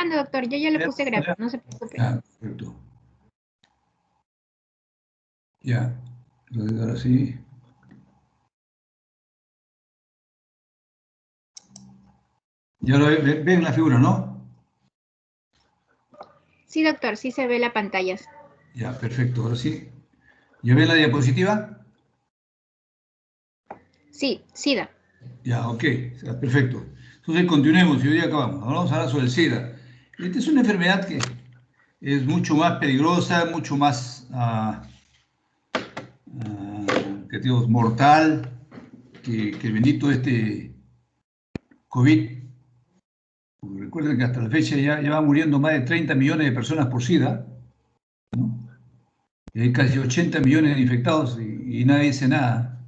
grabando, doctor. Yo ya le puse grabar, no se preocupe. Ah, perfecto. Ya, entonces ahora sí. Ya lo ven la figura, ¿no? Sí, doctor, sí se ve la pantalla. Ya, perfecto, ahora sí. ¿Ya ven la diapositiva? Sí, SIDA. Ya, ok, perfecto. Entonces continuemos y hoy acabamos. Ahora vamos a hablar sobre el SIDA. Esta es una enfermedad que es mucho más peligrosa, mucho más que digamos, mortal que el bendito COVID. Recuerden que hasta la fecha ya van muriendo más de 30 millones de personas por SIDA, ¿no? Y hay casi 80 millones de infectados y nadie dice nada,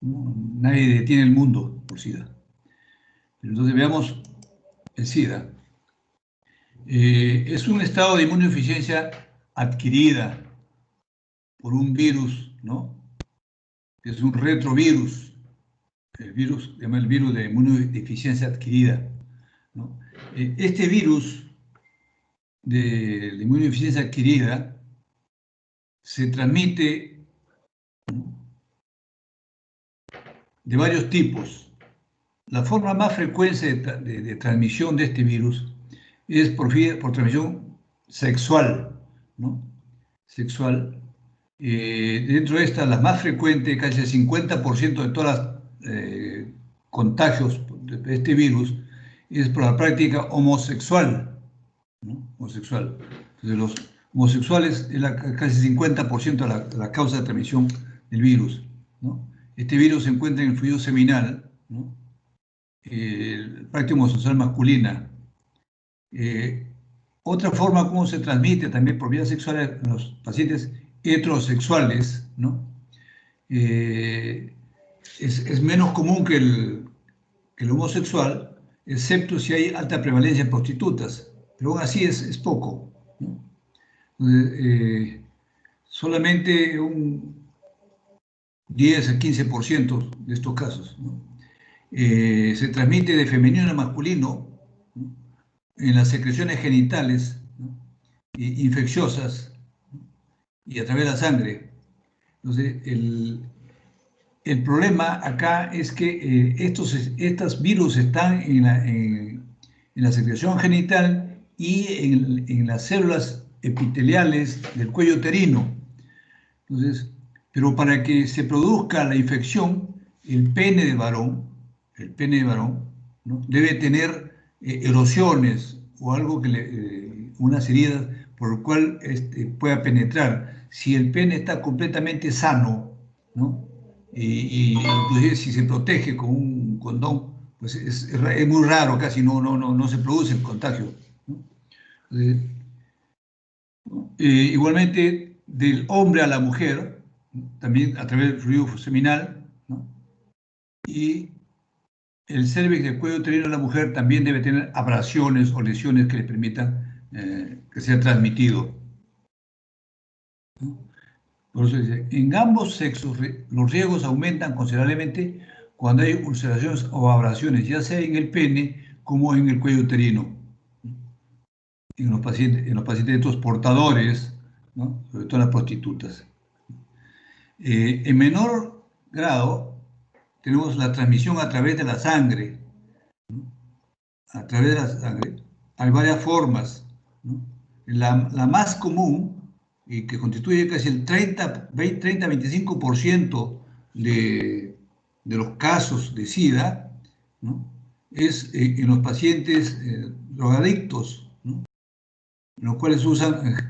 ¿no? Nadie detiene el mundo por SIDA. Entonces veamos el SIDA. Es un estado de inmunodeficiencia adquirida por un virus, ¿no? Que es un retrovirus. El virus, se llama el virus de inmunodeficiencia adquirida, ¿no? Este virus de la inmunodeficiencia adquirida se transmite, ¿no?, de varios tipos. La forma más frecuente de transmisión de este virus es por transmisión sexual, ¿no? Sexual. Dentro de estas, las más frecuentes, casi el 50% de todos los contagios de este virus es por la práctica homosexual, ¿no? Homosexual. Entonces, los homosexuales es casi 50% de la causa de transmisión del virus, ¿no? Este virus se encuentra en el fluido seminal, ¿no? Práctica homosexual masculina. Otra forma como se transmite también por vías sexuales en los pacientes heterosexuales, ¿no? Es menos común que el homosexual, excepto si hay alta prevalencia en prostitutas, pero aún así es poco, ¿no? Entonces, solamente un 10 al 15% de estos casos, ¿no? Se transmite de femenino a masculino, ¿no?, en las secreciones genitales, ¿no?, infecciosas, ¿no?, y a través de la sangre. Entonces, el problema acá es que estos virus están en la secreción genital y en las células epiteliales del cuello uterino. Entonces, pero para que se produzca la infección, el pene del varón, ¿no?, debe tener erosiones o algo unas heridas por el cual pueda penetrar. Si el pene está completamente sano, ¿no?, y inclusive si se protege con un condón, pues es muy raro, casi no se produce el contagio, ¿no? Entonces, igualmente, del hombre a la mujer, ¿no?, también a través del fluido seminal, ¿no?, y el cérvix del cuello uterino de la mujer también debe tener abrasiones o lesiones que le permitan que sea transmitido, ¿no? Por eso dice, en ambos sexos los riesgos aumentan considerablemente cuando hay ulceraciones o abrasiones, ya sea en el pene como en el cuello uterino, en los pacientes de estos portadores, ¿no?, sobre todo en las prostitutas. En menor grado tenemos la transmisión a través de la sangre, ¿no?, a través de la sangre. Hay varias formas, ¿no? La más común, y que constituye casi el 30-25% de los casos de SIDA, ¿no?, es en los pacientes drogadictos, ¿no?, en los cuales usan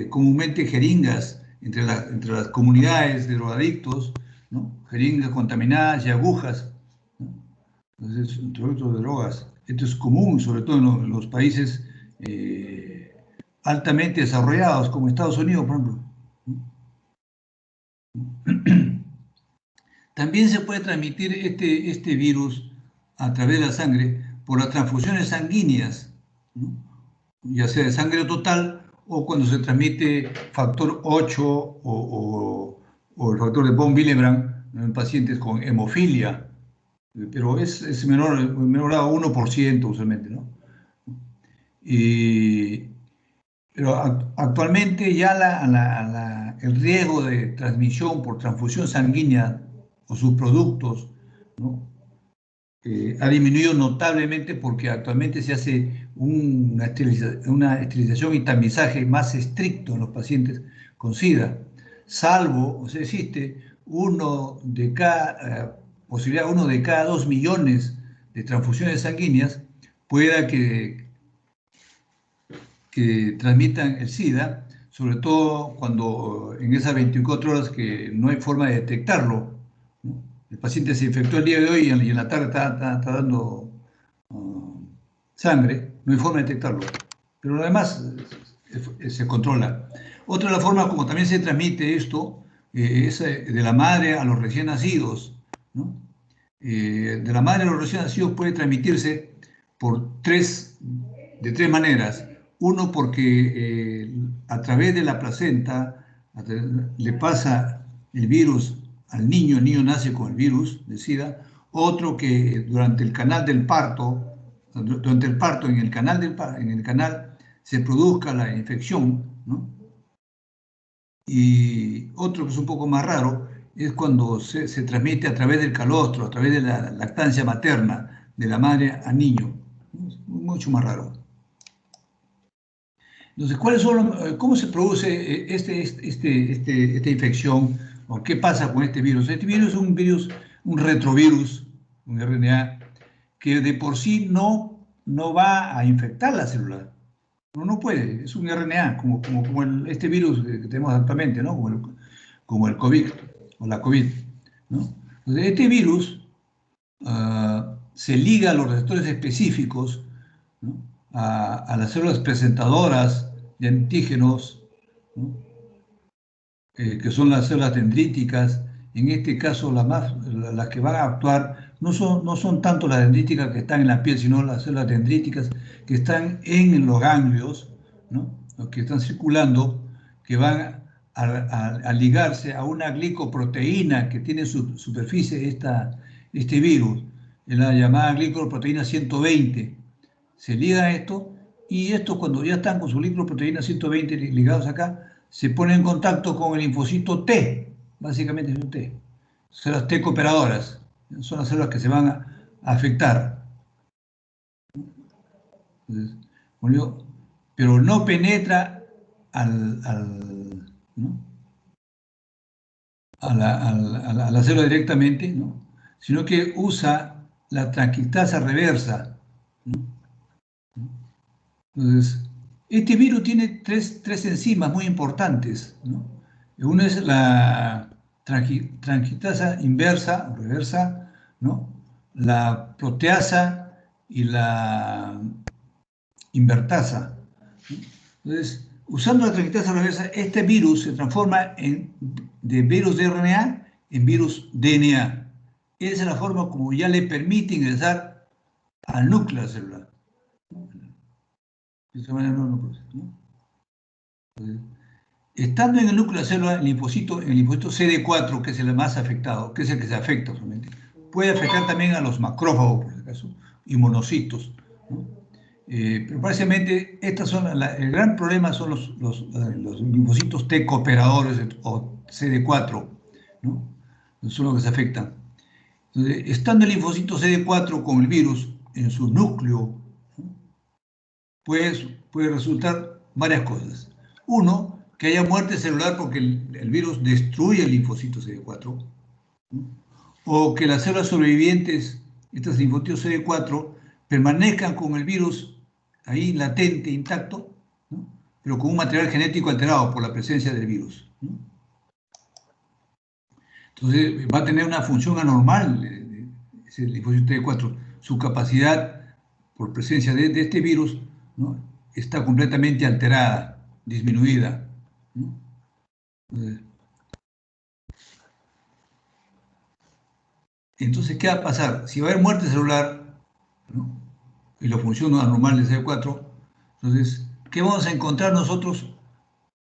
comúnmente jeringas entre las comunidades de drogadictos, ¿no?, jeringas contaminadas y agujas, ¿no? Entonces, introductos de drogas. Esto es común, sobre todo en los países altamente desarrollados, como Estados Unidos, por ejemplo, ¿no? También se puede transmitir este virus a través de la sangre por las transfusiones sanguíneas, ¿no?, ya sea de sangre total o cuando se transmite factor 8 o el factor de von Willebrand en pacientes con hemofilia, pero es menor grado, 1% usualmente, ¿no? Pero actualmente ya el riesgo de transmisión por transfusión sanguínea o sus productos, ¿no? Ha disminuido notablemente porque actualmente se hace una esterilización y tamizaje más estricto en los pacientes con SIDA, salvo, o sea, existe posibilidad 1 de cada 2 millones de transfusiones sanguíneas pueda que transmitan el SIDA, sobre todo cuando en esas 24 horas que no hay forma de detectarlo, ¿no? El paciente se infectó el día de hoy y en la tarde está dando sangre, no hay forma de detectarlo. Pero lo demás se controla. Otra de las formas como también se transmite esto es de la madre a los recién nacidos, ¿no? De la madre a los recién nacidos puede transmitirse de tres maneras. Uno, porque a través de la placenta le pasa el virus al niño, el niño nace con el virus de SIDA. Otro, que durante el canal del parto, durante el parto en el canal se produzca la infección, ¿no? Y otro que es un poco más raro es cuando se transmite a través del calostro, a través de la lactancia materna, de la madre al niño. Es mucho más raro. Entonces, ¿cómo se produce esta infección? ¿O qué pasa con este virus? Este virus es un retrovirus, un RNA, que de por sí no va a infectar la célula. No puede, es un RNA, como este virus que tenemos actualmente, ¿no? Como el COVID o la COVID, ¿no? Entonces, este virus se liga a los receptores específicos, ¿no? A las células presentadoras de antígenos, ¿no? Que son las células dendríticas. En este caso, las que van a actuar no son tanto las dendríticas que están en la piel, sino las células dendríticas que están en los ganglios, ¿no? Los que están circulando, que van a ligarse a una glicoproteína que tiene en su superficie este virus, la llamada glicoproteína 120. Se liga a esto, y estos, cuando ya están con su glicoproteína 120 ligados acá, se pone en contacto con el linfocito T, básicamente es un T, células T cooperadoras, son las células que se van a afectar. Entonces, pero no penetra ¿no? a la célula directamente, ¿no? Sino que usa la transcriptasa reversa, ¿no? Entonces, este virus tiene tres enzimas muy importantes, ¿no? Una es la transcriptasa inversa, reversa, ¿no? La proteasa y la invertasa, ¿no? Entonces, usando la transcriptasa reversa, este virus se transforma de virus de RNA en virus DNA. Esa es la forma como ya le permite ingresar al núcleo celular. De esa manera no procesa, ¿no? Entonces, estando en el núcleo de la célula, el linfocito CD4, que es el más afectado, que es el que se afecta solamente, puede afectar también a los macrófagos, por si acaso, y monocitos, ¿no? Pero básicamente el gran problema son los linfocitos T cooperadores o CD4, ¿no? Son los que se afectan. Entonces, estando el linfocito CD4 con el virus en su núcleo, ¿no? Puede resultar varias cosas. Uno, que haya muerte celular porque el virus destruye el linfocito CD4, ¿no? O que las células sobrevivientes, estos linfocitos CD4, permanezcan con el virus ahí latente, intacto, ¿no? Pero con un material genético alterado por la presencia del virus, ¿no? Entonces va a tener una función anormal ese linfocito CD4. Su capacidad por presencia de este virus, ¿no? Está completamente alterada, disminuida, ¿no? Entonces, ¿qué va a pasar? Si va a haber muerte celular, ¿no? Y la función anormal de CD4, entonces, ¿qué vamos a encontrar nosotros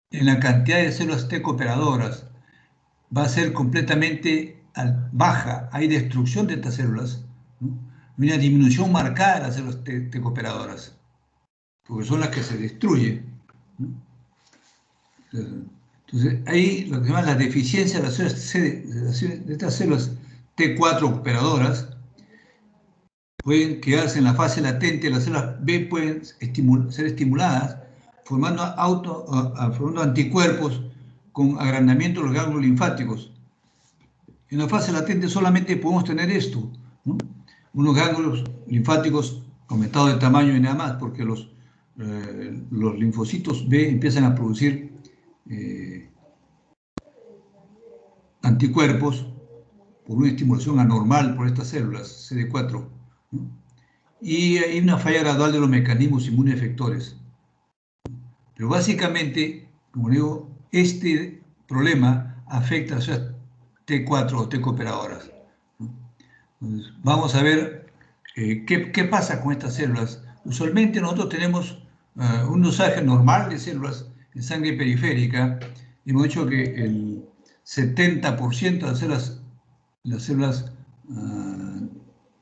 en la cantidad de células T cooperadoras? Va a ser completamente baja, hay destrucción de estas células, ¿no? Una disminución marcada de las células T cooperadoras. porque son las que se destruyen, ¿no? Entonces, ahí lo que se llama la deficiencia de las células C, de estas células T4 operadoras, pueden quedarse en la fase latente, las células B pueden ser estimuladas, formando anticuerpos con agrandamiento de los ganglios linfáticos. En la fase latente solamente podemos tener esto, ¿no? Unos ganglios linfáticos aumentados de tamaño y nada más, porque los linfocitos B empiezan a producir anticuerpos por una estimulación anormal por estas células CD4, ¿no? Y hay una falla gradual de los mecanismos inmunoefectores. Pero básicamente, como digo, este problema afecta a las T4 o T cooperadoras, ¿no? Entonces, vamos a ver qué pasa con estas células. Usualmente nosotros tenemos un dosaje normal de células en sangre periférica. Hemos dicho que el 70% de las células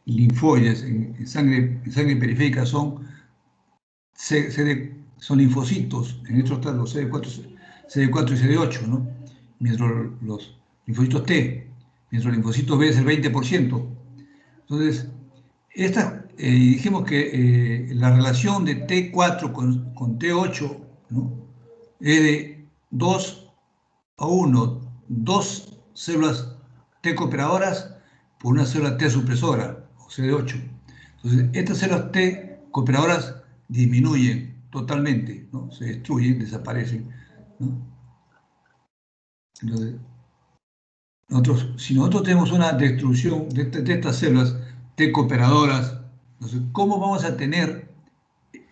linfoides en sangre periférica son linfocitos, en estos están los CD4 y CD8, ¿no? Mientras los linfocitos T, mientras los linfocitos B es el 20%. Entonces, dijimos que la relación de T4 con T8, ¿no? Es de 2 a 1, 2 células T cooperadoras por una célula T supresora, o CD8. Entonces, estas células T cooperadoras disminuyen totalmente, ¿no? Se destruyen, desaparecen, ¿no? Entonces, si nosotros tenemos una destrucción de estas células T cooperadoras, entonces, ¿cómo vamos a tener?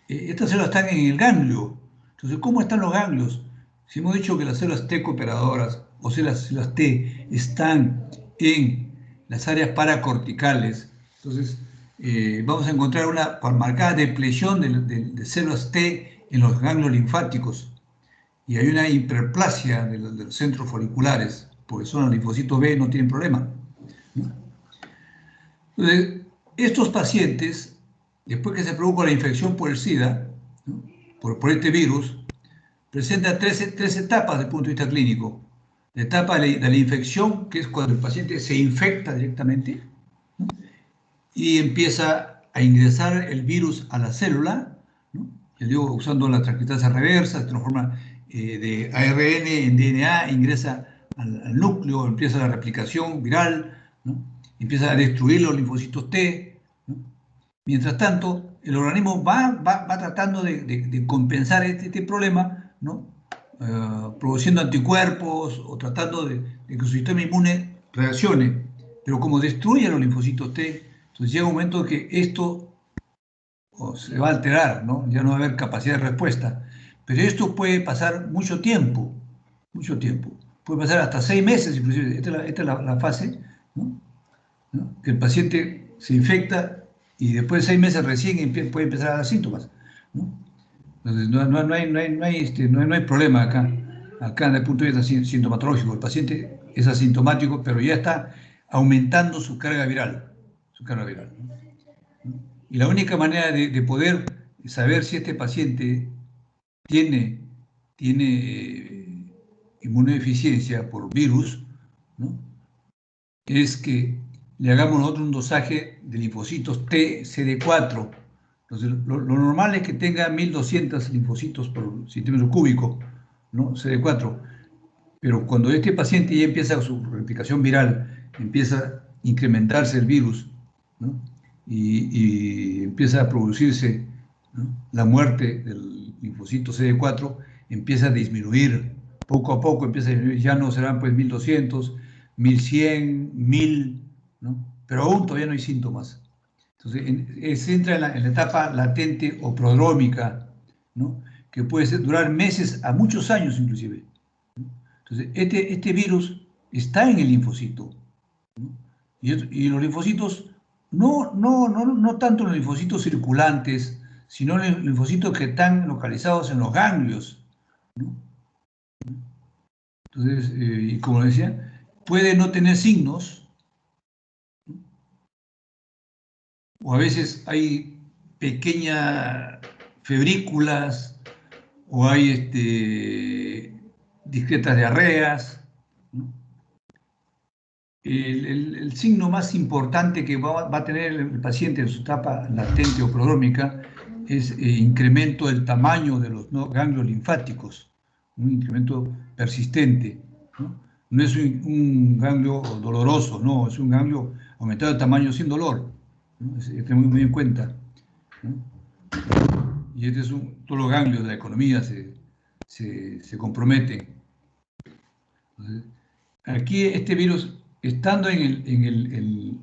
Estas células están en el ganglio. Entonces, ¿cómo están los ganglios? Si hemos dicho que las células T cooperadoras o células T están en las áreas paracorticales, entonces vamos a encontrar una marcada depleción de células T en los ganglios linfáticos y hay una hiperplasia de los centros foliculares, porque son los linfocitos B, no tienen problema, ¿no? Entonces, estos pacientes, después que se produjo la infección por el SIDA, ¿no? por este virus, presenta tres etapas desde el punto de vista clínico. La etapa de la infección, que es cuando el paciente se infecta directamente, ¿no? Y empieza a ingresar el virus a la célula, ¿no? Ya digo, usando la transcriptasa reversa, se transforma de ARN en DNA, ingresa al núcleo, empieza la replicación viral, ¿no? Empieza a destruir los linfocitos T, ¿no? Mientras tanto, el organismo va tratando de compensar este problema, ¿no? Produciendo anticuerpos o tratando de que su sistema inmune reaccione. Pero como destruye los linfocitos T, entonces llega un momento que esto se va a alterar, ¿no? Ya no va a haber capacidad de respuesta. Pero esto puede pasar mucho tiempo. Puede pasar hasta 6 meses, inclusive. Esta es la fase, ¿no? Que el paciente se infecta y después de 6 meses recién puede empezar a dar síntomas, ¿no? Entonces, no hay problema acá desde el punto de vista sintomatológico. El paciente es asintomático, pero ya está aumentando su carga viral, ¿no? Y la única manera de poder saber si este paciente tiene inmunodeficiencia por virus, ¿no? Es que le hagamos nosotros un dosaje de linfocitos T CD4. Entonces, lo normal es que tenga 1200 linfocitos por centímetro cúbico, ¿no? CD4. Pero cuando este paciente ya empieza su replicación viral, empieza a incrementarse el virus, ¿no? Y empieza a producirse, ¿no? La muerte del linfocito CD4 empieza a disminuir, poco a poco empieza a disminuir, ya no serán pues 1200, 1100, 1000, ¿no? Pero aún todavía no hay síntomas. Entonces, se entra en la etapa latente o prodrómica, ¿no? Que puede durar meses a muchos años inclusive. Entonces, este virus está en el linfocito, ¿no? Y los linfocitos, no tanto los linfocitos circulantes, sino los linfocitos que están localizados en los ganglios, ¿no? Entonces, y como decía, puede no tener signos, o a veces hay pequeña febrículas o hay discretas diarreas, ¿no? El signo más importante que va a tener el paciente en su etapa latente o prodrómica es incremento del tamaño de los ganglios linfáticos, un incremento persistente, ¿no? No es un ganglio doloroso, no, es un ganglio aumentado de tamaño sin dolor, ¿no? Tenemos muy en cuenta, ¿no? Y todos los ganglios de la economía se comprometen. Entonces, aquí este virus, estando en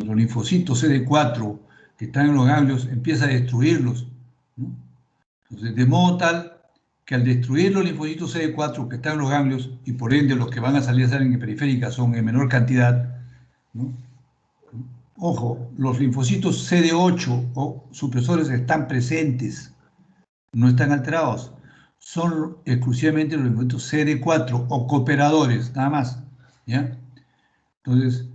los linfocitos CD4 que están en los ganglios, empieza a destruirlos, ¿no? Entonces, de modo tal que al destruir los linfocitos CD4 que están en los ganglios, y por ende los que van a salir a sangre periférica son en menor cantidad, ¿no? Ojo, los linfocitos CD8 o supresores están presentes, no están alterados. Son exclusivamente los linfocitos CD4 o cooperadores, nada más, ¿ya? Entonces,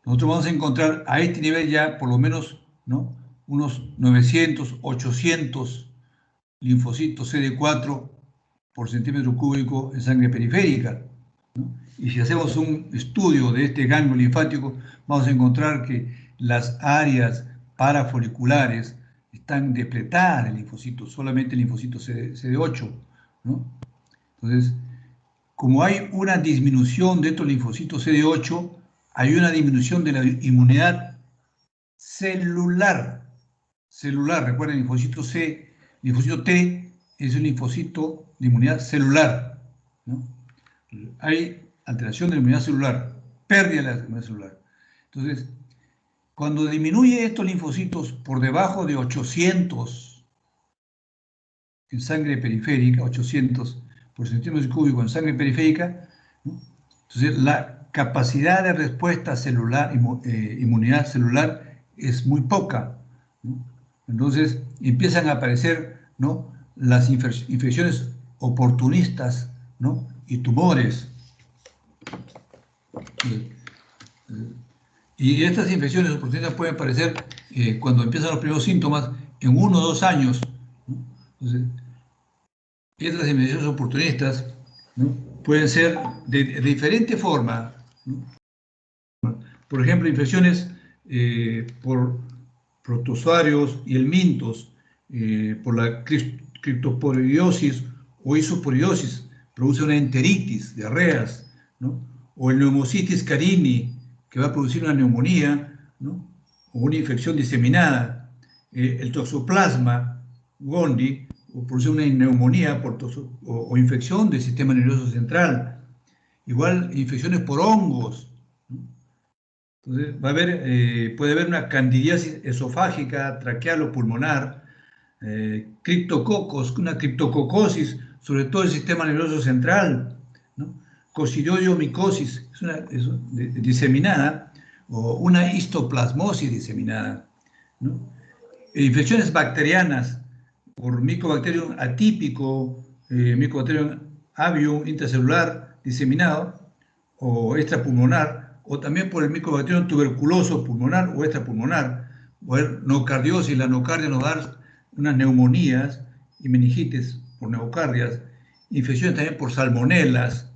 nosotros vamos a encontrar a este nivel ya por lo menos, ¿no?, unos 900, 800 linfocitos CD4 por centímetro cúbico en sangre periférica, ¿no? Y si hacemos un estudio de este ganglio linfático, vamos a encontrar que las áreas parafoliculares están depletadas de linfocitos, solamente linfocitos CD8, ¿no? Entonces, como hay una disminución de estos linfocitos CD8, hay una disminución de la inmunidad celular. Recuerden, linfocito T es un linfocito de inmunidad celular, ¿no? Hay alteración de la inmunidad celular, pérdida de la inmunidad celular. Entonces, cuando disminuye estos linfocitos por debajo de 800 en sangre periférica, 800 por centímetro cúbico en sangre periférica, ¿no?, entonces la capacidad de respuesta celular, inmunidad celular, es muy poca, ¿no? Entonces empiezan a aparecer, ¿no?, las infecciones oportunistas, ¿no?, y tumores. Y estas infecciones oportunistas pueden aparecer cuando empiezan los primeros síntomas en 1 o 2 años, ¿no? Entonces, estas infecciones oportunistas, ¿no?, pueden ser de diferente forma, ¿no? Por ejemplo, infecciones por protozoarios y helmintos, por la criptosporidiosis o isosporidiosis, produce una enteritis, diarreas, ¿no? O el Pneumocystis carini, que va a producir una neumonía, ¿no?, o una infección diseminada. El Toxoplasma gondii, o produce una neumonía o infección del sistema nervioso central. Igual infecciones por hongos, ¿no? Entonces, puede haber una candidiasis esofágica, traqueal o pulmonar, criptococos, una criptococosis, sobre todo el sistema nervioso central, ¿no? Coccidioidomicosis, es diseminada, o una histoplasmosis diseminada, ¿no? Infecciones bacterianas por Mycobacterium atípico, Mycobacterium avium intracelular diseminado o extrapulmonar, o también por el Mycobacterium tuberculoso pulmonar o extrapulmonar, o el noocardiosis. La nocardia nos da unas neumonías y meningitis por neocardias, infecciones también por salmonelas,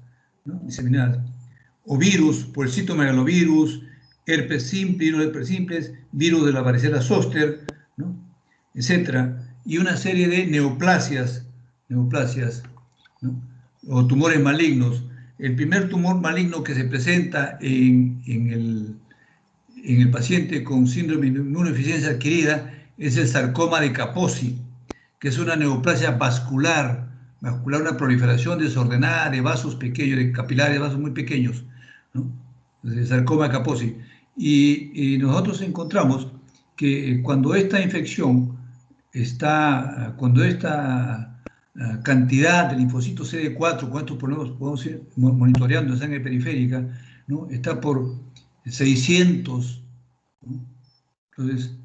¿no?, diseminadas, o virus, por el citomegalovirus, herpes simple, herpes simples, virus de la varicela zoster, ¿no?, etcétera, y una serie de neoplasias, ¿no?, o tumores malignos. El primer tumor maligno que se presenta en el paciente con síndrome de inmunodeficiencia adquirida es el sarcoma de Kaposi, que es una neoplasia vascular, una proliferación desordenada de vasos pequeños, de capilares, de vasos muy pequeños, ¿no? El sarcoma de Kaposi. Y nosotros encontramos que cuando esta infección cuando esta cantidad de linfocitos CD4, cuántos podemos ir monitoreando en sangre periférica, ¿no?, está por 600, ¿no? Entonces,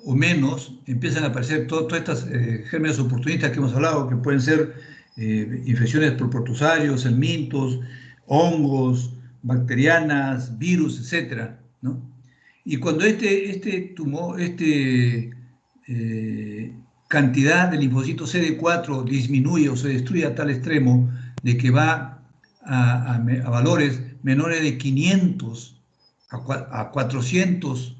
o menos, empiezan a aparecer todas estas gérmenes oportunistas que hemos hablado, que pueden ser infecciones por protozoarios, helmintos, hongos, bacterianas, virus, etcétera, ¿no? Y cuando este tumor, cantidad de linfocito CD4 disminuye o se destruye a tal extremo de que va a valores menores de 500 a 400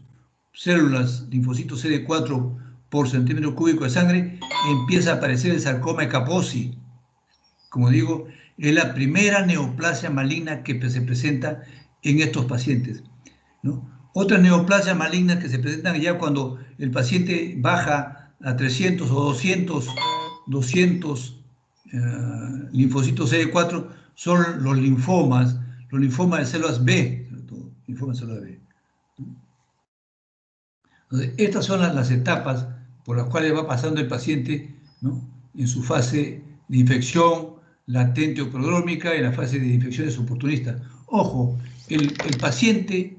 células linfocitos CD4 por centímetro cúbico de sangre, empieza a aparecer el sarcoma de Kaposi. Como digo, es la primera neoplasia maligna que se presenta en estos pacientes, ¿no? Otras neoplasias malignas que se presentan ya cuando el paciente baja a 300 o 200 linfocitos CD4 son los linfomas de células B, sobre todo, linfomas de células B. Entonces, estas son las etapas por las cuales va pasando el paciente, ¿no?, en su fase de infección latente o prodrómica y en la fase de infecciones oportunistas. Ojo, el paciente,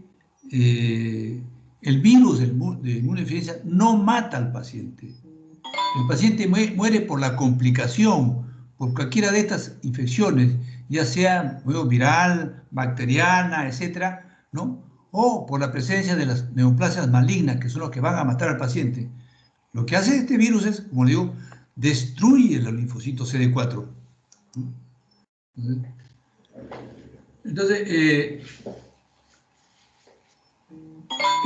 el virus de inmunodeficiencia no mata al paciente. El paciente muere por la complicación, por cualquiera de estas infecciones, ya sea viral, bacteriana, etcétera, ¿no?, o por la presencia de las neoplasias malignas, que son los que van a matar al paciente. Lo que hace este virus es, como le digo, destruye los linfocitos CD4. Entonces,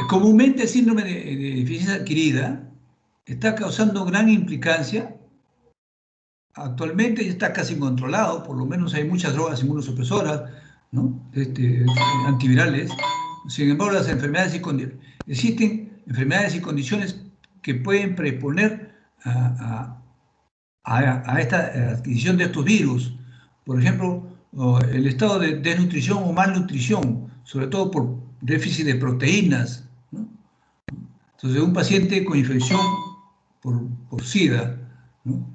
comúnmente el síndrome de deficiencia adquirida está causando gran implicancia. Actualmente ya está casi controlado, por lo menos hay muchas drogas inmunosupresoras, ¿no?, antivirales. Sin embargo, las enfermedades existen enfermedades y condiciones que pueden predisponer a esta adquisición de estos virus. Por ejemplo, el estado de desnutrición o malnutrición, sobre todo por déficit de proteínas, ¿no? Entonces, un paciente con infección por SIDA, ¿no?,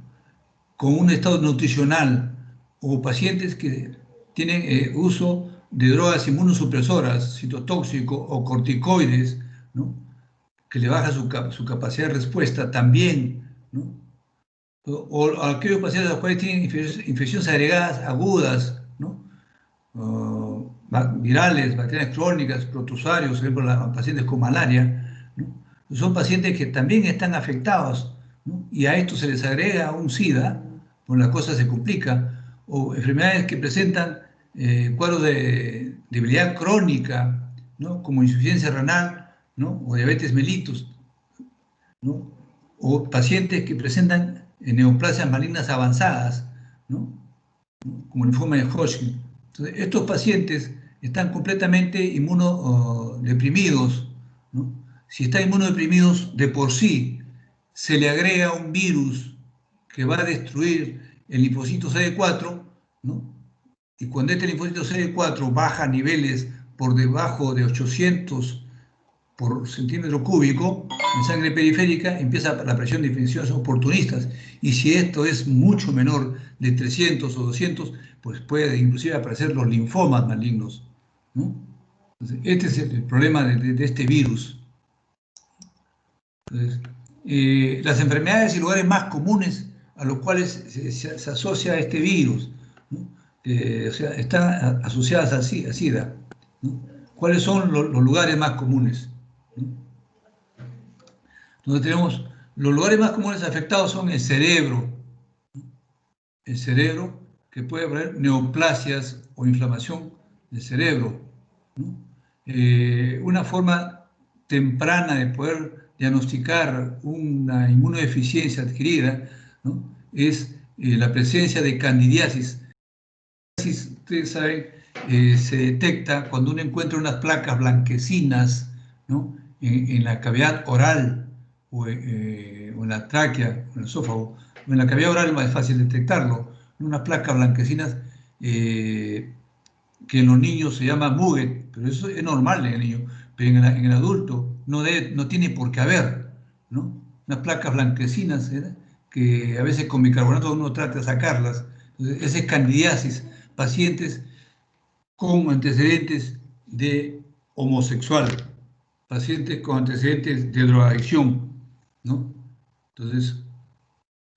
con un estado nutricional, o pacientes que tienen uso de drogas inmunosupresoras, citotóxico o corticoides, ¿no?, que le baja su capacidad de respuesta también, ¿no?, o aquellos pacientes a los cuales tienen infecciones agregadas agudas, ¿no?, virales, bacterias crónicas, protozoarios, por ejemplo, los pacientes con malaria, ¿no?, son pacientes que también están afectados, ¿no?, y a esto se les agrega un SIDA, pues la cosa se complica, o enfermedades que presentan cuadros de debilidad crónica, ¿no?, como insuficiencia renal, ¿no?, o diabetes mellitus, ¿no?, o pacientes que presentan neoplasias malignas avanzadas, ¿no?, como el linfoma de Hodgkin. Entonces, estos pacientes están completamente inmunodeprimidos, ¿no? Si están inmunodeprimidos de por sí, se le agrega un virus que va a destruir el linfocito CD4, ¿no?, y cuando este linfocito CD4 baja a niveles por debajo de 800 por centímetro cúbico en sangre periférica, empieza la presión de infecciones oportunistas. Y si esto es mucho menor de 300 o 200, pues puede inclusive aparecer los linfomas malignos, ¿no? Entonces, este es el problema de este virus. Entonces, las enfermedades y lugares más comunes a los cuales se asocia este virus, ¿no?, o sea, están asociadas a SIDA, ¿no? ¿Cuáles son los lugares más comunes? Donde tenemos los lugares más comunes afectados son el cerebro, que puede haber neoplasias o inflamación del cerebro, ¿no? Una forma temprana de poder diagnosticar una inmunodeficiencia adquirida, ¿no?, es la presencia de candidiasis. Ustedes saben, se detecta cuando uno encuentra unas placas blanquecinas, ¿no?, en la cavidad oral o en la tráquea, en el esófago. En la cavidad oral es más fácil detectarlo. Unas placas blanquecinas que en los niños se llama Muget, pero eso es normal en el niño, pero en el adulto no tiene por qué haber, ¿no?, unas placas blanquecinas, que a veces con bicarbonato uno trata de sacarlas. Entonces, esa es candidiasis, pacientes con antecedentes de homosexual, pacientes con antecedentes de drogadicción, ¿no? Entonces,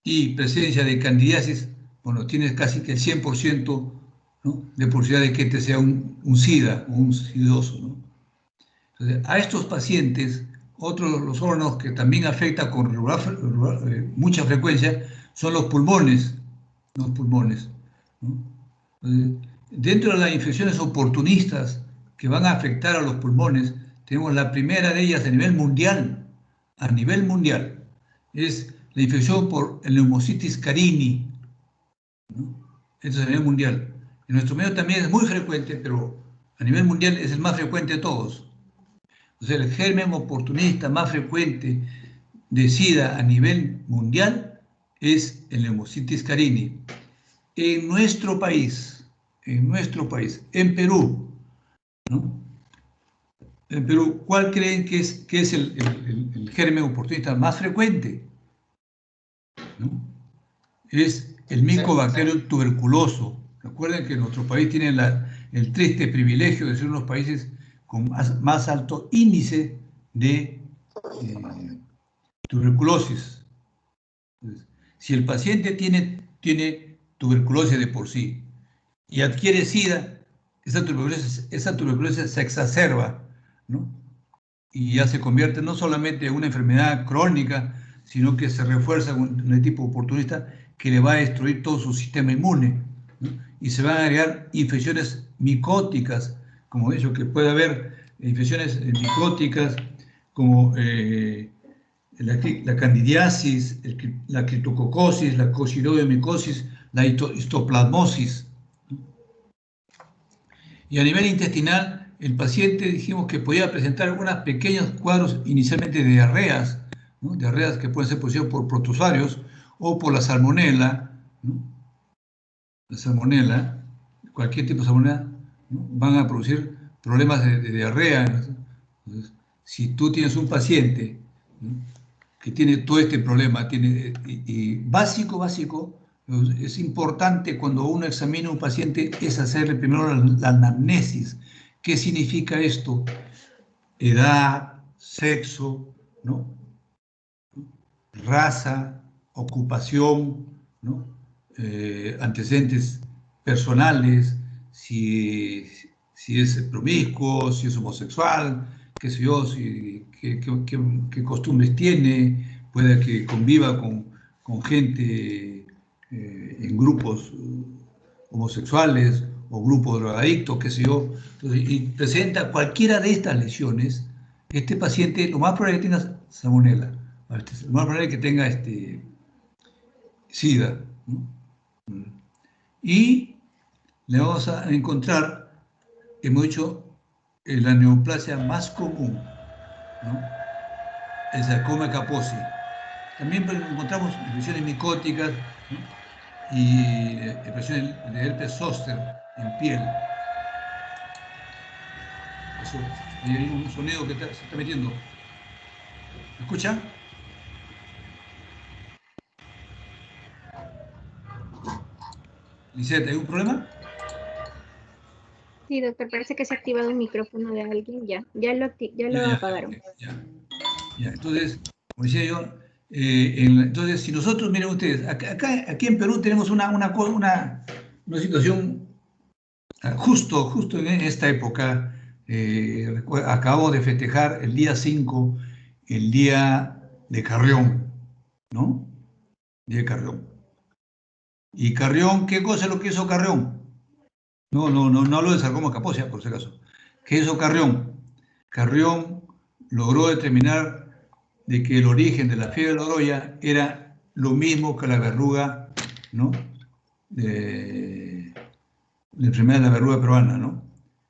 y presencia de candidiasis, bueno, tienes casi que el 100%, ¿no?, de posibilidad de que este sea un SIDA o un sidoso, ¿no? Entonces, a estos pacientes los órganos que también afectan con mucha frecuencia son los pulmones. Los pulmones, ¿no? Dentro de las infecciones oportunistas que van a afectar a los pulmones, tenemos la primera de ellas a nivel mundial, es la infección por el Pneumocystis carini, ¿no? Esto es a nivel mundial. En nuestro medio también es muy frecuente, pero a nivel mundial es el más frecuente de todos. O sea, el germen oportunista más frecuente de SIDA a nivel mundial es el Pneumocystis carini. En nuestro país, en Perú, ¿no? En Perú, ¿cuál creen que es el germen oportunista más frecuente? ¿No? Es el Mycobacterium tuberculoso. Recuerden que nuestro país tiene el triste privilegio de ser uno de los países con más alto índice de tuberculosis. Entonces, si el paciente tiene tuberculosis de por sí y adquiere SIDA, esa tuberculosis se exacerba, ¿no? Y ya se convierte no solamente en una enfermedad crónica, sino que se refuerza con un tipo oportunista que le va a destruir todo su sistema inmune, ¿no? Y se van a agregar infecciones micóticas, como eso, que puede haber infecciones micóticas como la candidiasis, la criptococosis, la coccidioidomicosis, la histoplasmosis. Y a nivel intestinal, el paciente dijimos que podía presentar algunos pequeños cuadros inicialmente de diarreas, ¿no? Diarreas que pueden ser producidas por protozoarios o por la salmonela, ¿no? La salmonela, cualquier tipo de salmonela, ¿no? Van a producir problemas de diarrea. Entonces, si tú tienes un paciente, ¿no?, que tiene todo este problema, y básico, es importante cuando uno examina a un paciente es hacerle primero la anamnesis. ¿Qué significa esto? Edad, sexo, ¿no?, raza, ocupación, ¿no?, antecedentes personales, si es promiscuo, si es homosexual, qué sé yo, qué costumbres tiene, puede que conviva con gente en grupos homosexuales o grupos drogadictos, qué sé yo. Entonces, y presenta cualquiera de estas lesiones, este paciente lo más probable es que tenga salmonela, lo más probable es que tenga SIDA, ¿no? Y le vamos a encontrar, hemos dicho, la neoplasia más común, ¿no?, el sarcoma Kaposi. También encontramos infecciones micóticas, ¿no?, y infecciones de herpes zóster en piel. Eso, hay un sonido que se está metiendo. ¿Me escucha? Lisette, ¿hay un problema? Sí, doctor, parece que se ha activado un micrófono de alguien. Ya lo apagaron. Ya. Entonces, como decía yo, entonces, si nosotros, miren ustedes, aquí en Perú tenemos una situación justo en esta época. Acabo de festejar el día 5, el día de Carrión, ¿no? Día de Carrión. Y Carrión, ¿qué cosa es lo que hizo Carrión? No hablo de sarcoma Kaposi, por si acaso. ¿Qué hizo Carrión? Carrión logró determinar de que el origen de la fiebre de Loroya era lo mismo que la verruga, ¿no?, la enfermedad de la verruga peruana, ¿no?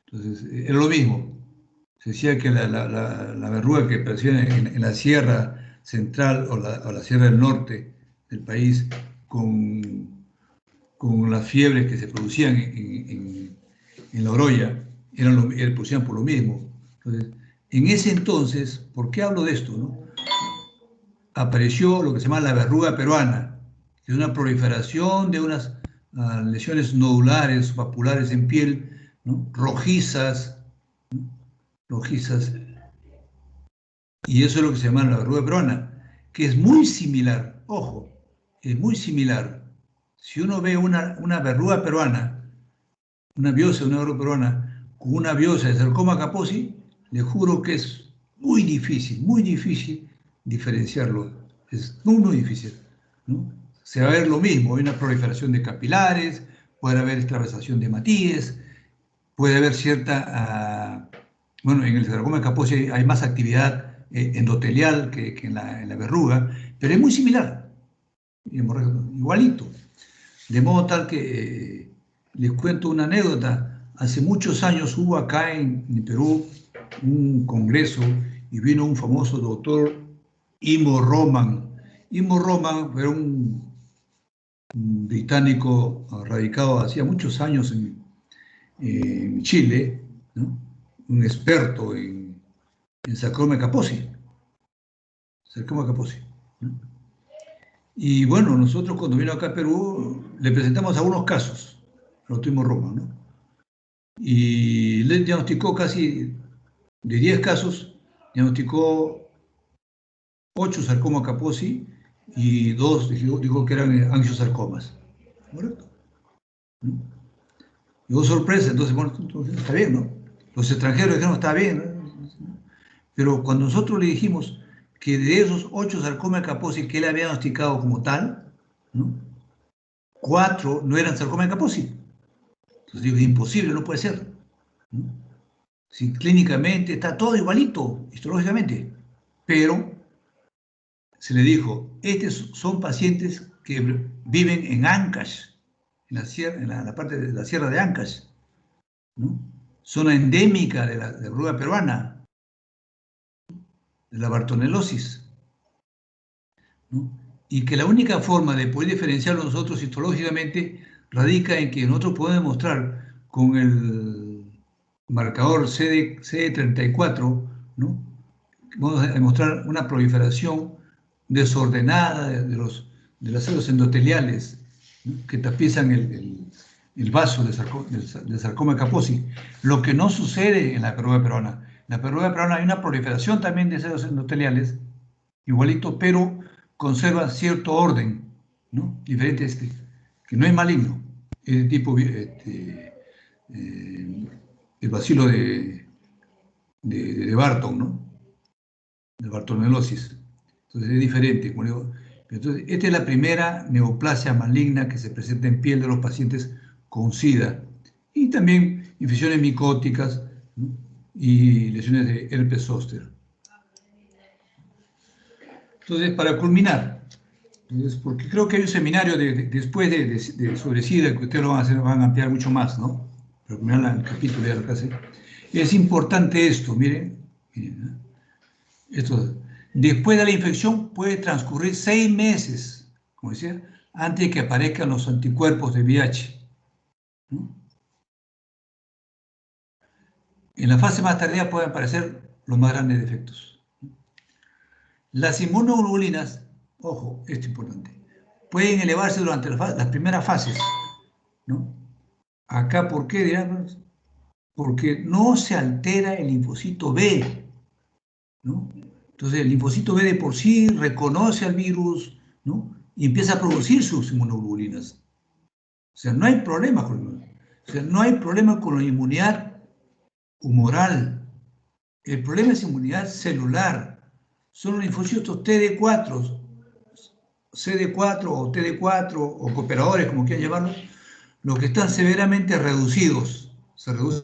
Entonces, era lo mismo. Se decía que la verruga que aparecía en la sierra central o la sierra del norte del país, con las fiebres que se producían en la Oroya, producían por lo mismo. Entonces, en ese entonces, ¿por qué hablo de esto, no? Apareció lo que se llama la verruga peruana, que es una proliferación de unas lesiones nodulares, papulares en piel, ¿no?, rojizas, y eso es lo que se llama la verruga peruana, que es muy similar, ojo, es muy similar. Si uno ve una verruga peruana, una biopsia de una verruga peruana, con una biopsia de sarcoma Kaposi, le juro que es muy difícil diferenciarlo. Es muy difícil, ¿no? Se va a ver lo mismo, hay una proliferación de capilares, puede haber extravasación de matíes, puede haber bueno, en el sarcoma de Kaposi hay más actividad endotelial que en la verruga, pero es muy similar, igualito. De modo tal que les cuento una anécdota. Hace muchos años hubo acá en Perú un congreso y vino un famoso doctor Imo Roman. Imo Roman era un británico radicado hacía muchos años en Chile, ¿no? Un experto en sarcoma de Kaposi. Sarcoma de Kaposi, ¿no? Y bueno, nosotros cuando vino acá a Perú le presentamos algunos casos al doctor Imo Roman, ¿no? Y le diagnosticó casi de 10 casos, diagnosticó 8 sarcoma Kaposi y 2 dijo que eran angiosarcomas. ¿Correcto? ¿No? Y hubo sorpresa, entonces, bueno, entonces está bien, ¿no? Los extranjeros dijeron, está bien, ¿no? Pero cuando nosotros le dijimos que de esos 8 sarcoma Kaposi que él había diagnosticado como tal, ¿no? 4 no eran sarcoma Kaposi. Entonces digo, imposible, no puede ser, ¿no? Si clínicamente está todo igualito, histológicamente, pero se le dijo, estos son pacientes que viven en Ancash, en la parte de la sierra de Ancash, ¿no? Zona endémica de la verruga peruana, de la bartonelosis, ¿no? Y que la única forma de poder diferenciarlo nosotros histológicamente radica en que nosotros podemos demostrar con el marcador CD34, ¿no? Vamos a demostrar una proliferación desordenada de las células endoteliales, ¿no? Que tapizan el vaso del sarcoma Kaposi, lo que no sucede en la verruga peruana. En la verruga peruana hay una proliferación también de células endoteliales, igualito, pero conserva cierto orden, ¿no? Diferente a este, que no es maligno, es de tipo el bacilo de Barton, ¿no? De bartonelosis. Entonces es diferente, como digo. Entonces, esta es la primera neoplasia maligna que se presenta en piel de los pacientes con SIDA. Y también infecciones micóticas, ¿no? Y lesiones de herpes zóster. Entonces, para culminar, porque creo que hay un seminario después sobre SIDA que ustedes lo van a hacer, van a ampliar mucho más, ¿no? Para culminar el capítulo de la clase. Es importante esto, miren, ¿eh? Esto, después de la infección puede transcurrir 6 meses, como decía, antes de que aparezcan los anticuerpos de VIH, ¿no? En la fase más tardía pueden aparecer los más grandes defectos. Las inmunoglobulinas, ojo, esto es importante, pueden elevarse durante las primeras fases, ¿no? Acá, ¿por qué? Dirán, porque no se altera el linfocito B, ¿no? Entonces, el linfocito B de por sí reconoce al virus, ¿no? Y empieza a producir sus inmunoglobulinas. O sea, no hay problema con la inmunidad humoral. El problema es inmunidad celular. Son los linfocitos TD4, CD4 o TD4 o cooperadores, como quieran llamarlos, los que están severamente reducidos. Se reducen